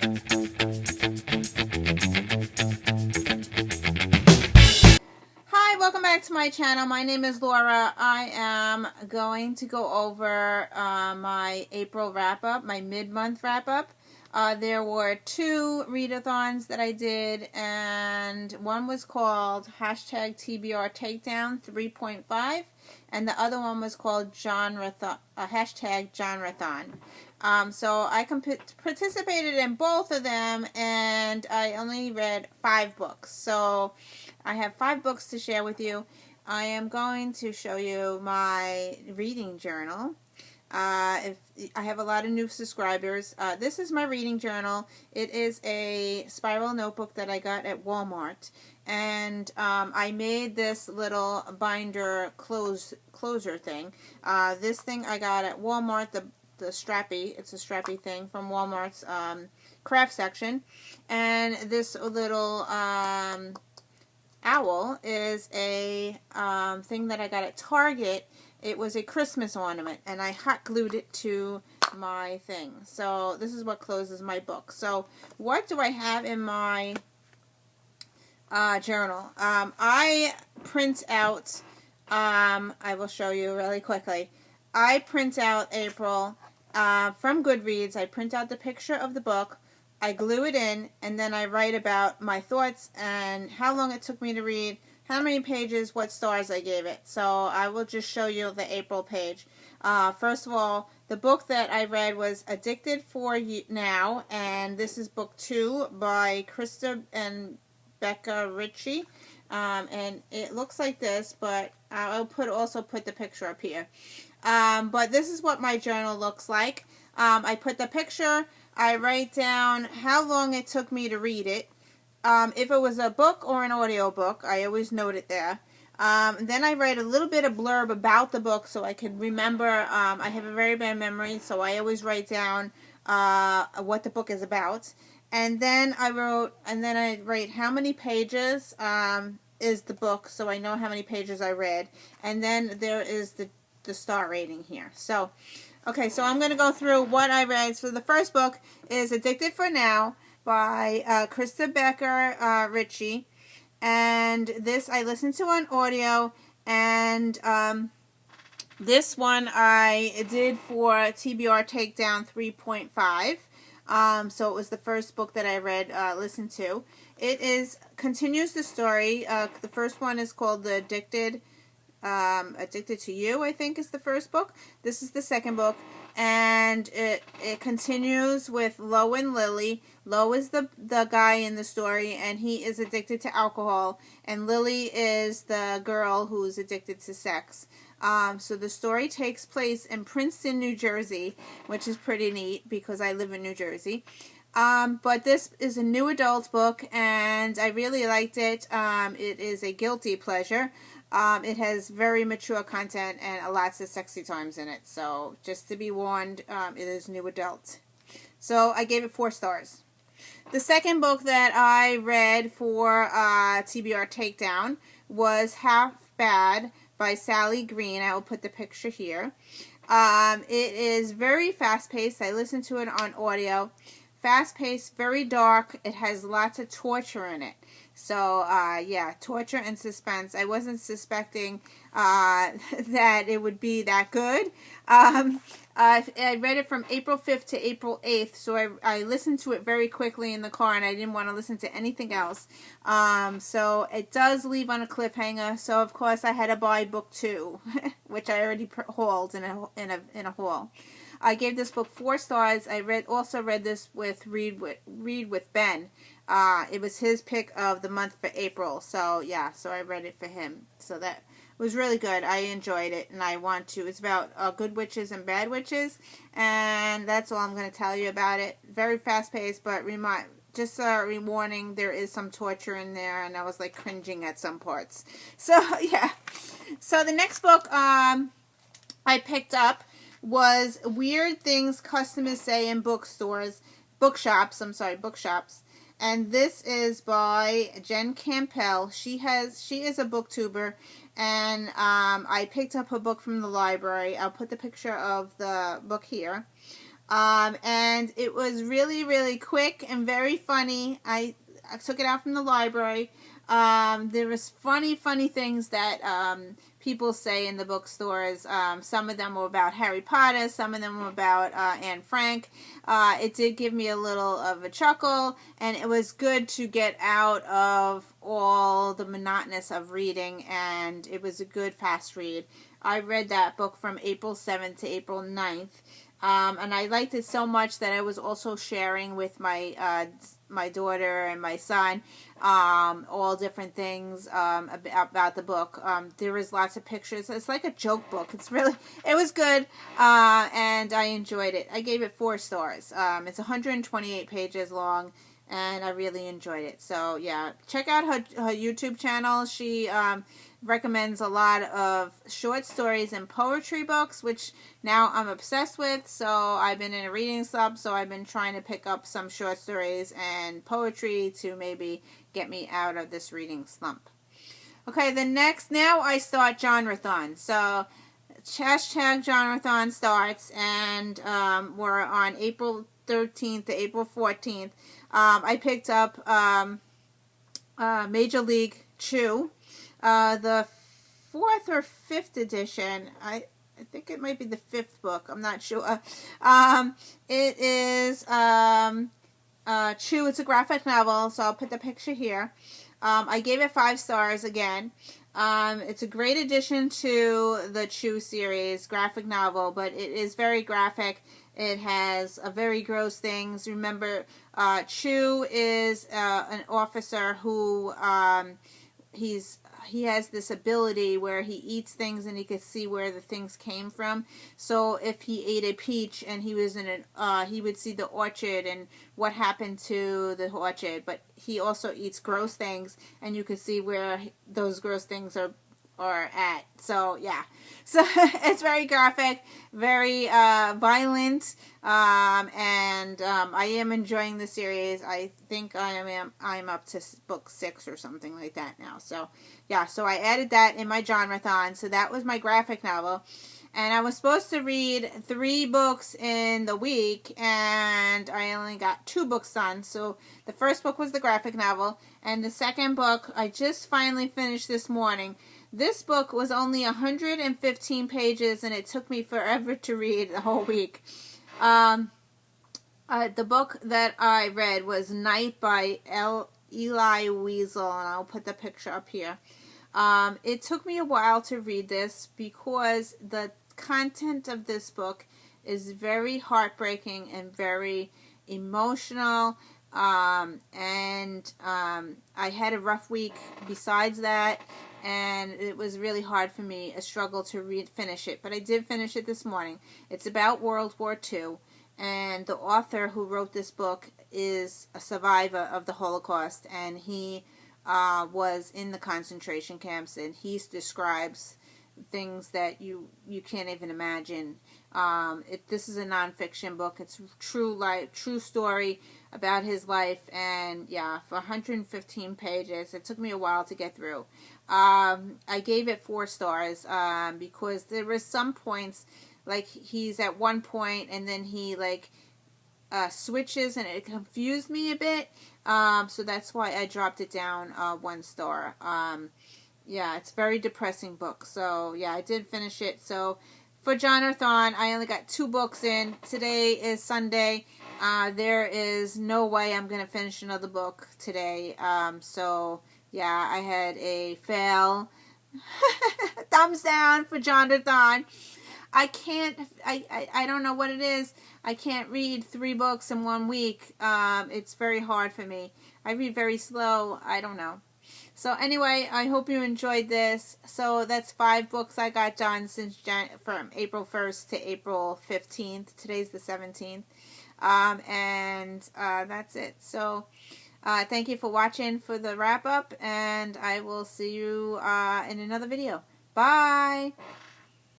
Hi, welcome back to my channel. My name is Laura. I am going to go over my April wrap-up, my mid-month wrap-up. There were 2 readathons that I did, and one was called hashtag TBR Takedown 3.5, and the other one was called genrethon, hashtag genrethon. So I participated in both of them, and I only read 5 books. So I have 5 books to share with you. I am going to show you my reading journal. If I have a lot of new subscribers, this is my reading journal. It is a spiral notebook that I got at Walmart, and I made this little binder closure thing. This thing I got at Walmart. The strappy, it's a strappy thing from Walmart's craft section, and this little owl is a thing that I got at Target. It was a Christmas ornament, and I hot glued it to my thing. So this is what closes my book. So what do I have in my journal? I print out, I will show you really quickly. I print out April from Goodreads. I print out the picture of the book. I glue it in, and then I write about my thoughts and how long it took me to read, how many pages, what stars I gave it. So I will just show you the April page. First of all, the book that I read was Addicted for Now, and this is book 2 by Krista and Becca Ritchie. And it looks like this, but I'll also put the picture up here. But this is what my journal looks like. I put the picture. I write down how long it took me to read it. If it was a book or an audio book, I always note it there. Then I write a little bit of blurb about the book so I can remember. I have a very bad memory, so I always write down what the book is about. And then I write how many pages is the book, so I know how many pages I read. And then there is the star rating here. So okay, so I'm going to go through what I read. So the first book is Addicted for Now by Krista Becker Ritchie. And this I listened to on audio. And this one I did for TBR Takedown 3.5. So it was the first book that I read, listened to. It continues the story. The first one is called The Addicted to You, I think, is the first book. This is the second book, and it continues with Lo and Lily. Lo is the guy in the story, and he is addicted to alcohol, and Lily is the girl who's addicted to sex. So the story takes place in Princeton, New Jersey, which is pretty neat because I live in New Jersey. But this is a new adult book, and I really liked it. It is a guilty pleasure. It has very mature content and lots of sexy times in it. So just to be warned, it is new adult. So I gave it 4 stars. The second book that I read for TBR Takedown was Half Bad by Sally Green. I will put the picture here. It is very fast-paced. I listened to it on audio. Fast-paced, very dark. It has lots of torture in it. So, yeah, torture and suspense. I wasn't suspecting that it would be that good. I read it from April 5th to April 8th, so I listened to it very quickly in the car, and I didn't want to listen to anything else. So it does leave on a cliffhanger, so of course I had to buy book 2, which I already hauled in a haul. I gave this book 4 stars. I also read this with Read with Ben. It was his pick of the month for April. So yeah, so I read it for him. So that was really good. I enjoyed it, and I want to. It's about good witches and bad witches, and that's all I'm going to tell you about it. Very fast paced, but just a warning, there is some torture in there, and I was like cringing at some parts. So yeah. So the next book I picked up was Weird Things Customers Say in Bookshops. And this is by Jen Campbell. She is a booktuber, and I picked up her book from the library. I'll put the picture of the book here. And it was really, really quick and very funny. I took it out from the library. There was funny things that people say in the bookstores. Some of them were about Harry Potter. Some of them were about Anne Frank. It did give me a little of a chuckle, and it was good to get out of all the monotonous of reading, and it was a good fast read. I read that book from April 7th to April 9th. And I liked it so much that I was also sharing with my my daughter and my son all different things about the book. There was lots of pictures. It's like a joke book. It was good, and I enjoyed it. I gave it 4 stars. It's 128 pages long, and I really enjoyed it. So yeah, check out her YouTube channel. She recommends a lot of short stories and poetry books, which now I'm obsessed with. So I've been in a reading slump, so I've been trying to pick up some short stories and poetry to maybe get me out of this reading slump. Okay, now I start genrethon. So hashtag genrethon starts, and we're on April 13th to April 14th. I picked up Major League Chew. The 4th or 5th edition. I think it might be the 5th book. I'm not sure. It is Chew. It's a graphic novel, so I'll put the picture here. I gave it 5 stars again. It's a great addition to the Chew series graphic novel, but it is very graphic. It has very gross things. Remember, Chew is an officer who he has this ability where he eats things and he could see where the things came from. So if he ate a peach and he was in he would see the orchard and what happened to the orchard. But he also eats gross things, and you could see where those gross things are at. So yeah, so it's very graphic, very violent, and I am enjoying the series. I think I'm up to book 6 or something like that now. So yeah, so I added that in my genrethon. So that was my graphic novel, and I was supposed to read 3 books in the week, and I only got 2 books done. So the first book was the graphic novel, and the second book I just finally finished this morning. This book was only 115 pages, and it took me forever to read the whole week. The book that I read was Night by Eli Wiesel, and I'll put the picture up here. It took me a while to read this because the content of this book is very heartbreaking and very emotional. I had a rough week besides that, and it was really hard for me, a struggle to finish it. But I did finish it this morning. It's about World War II, and the author who wrote this book is a survivor of the Holocaust, and he was in the concentration camps, and he describes things that you can't even imagine. This is a nonfiction book. It's true story about his life, and yeah, for 115 pages, it took me a while to get through. I gave it 4 stars because there were some points, like he's at one point and then he switches, and it confused me a bit. So that's why I dropped it down 1 star. Yeah, it's a very depressing book. So yeah, I did finish it. So for genrethon, I only got 2 books in. Today is Sunday. There is no way I'm going to finish another book today. So yeah, I had a fail. Thumbs down for genrethon. I don't know what it is. I can't read 3 books in 1 week. It's very hard for me. I read very slow. I don't know. So anyway, I hope you enjoyed this. So that's 5 books I got done since from April 1st to April 15th. Today's the 17th. That's it. So thank you for watching for the wrap up, and I will see you in another video. Bye!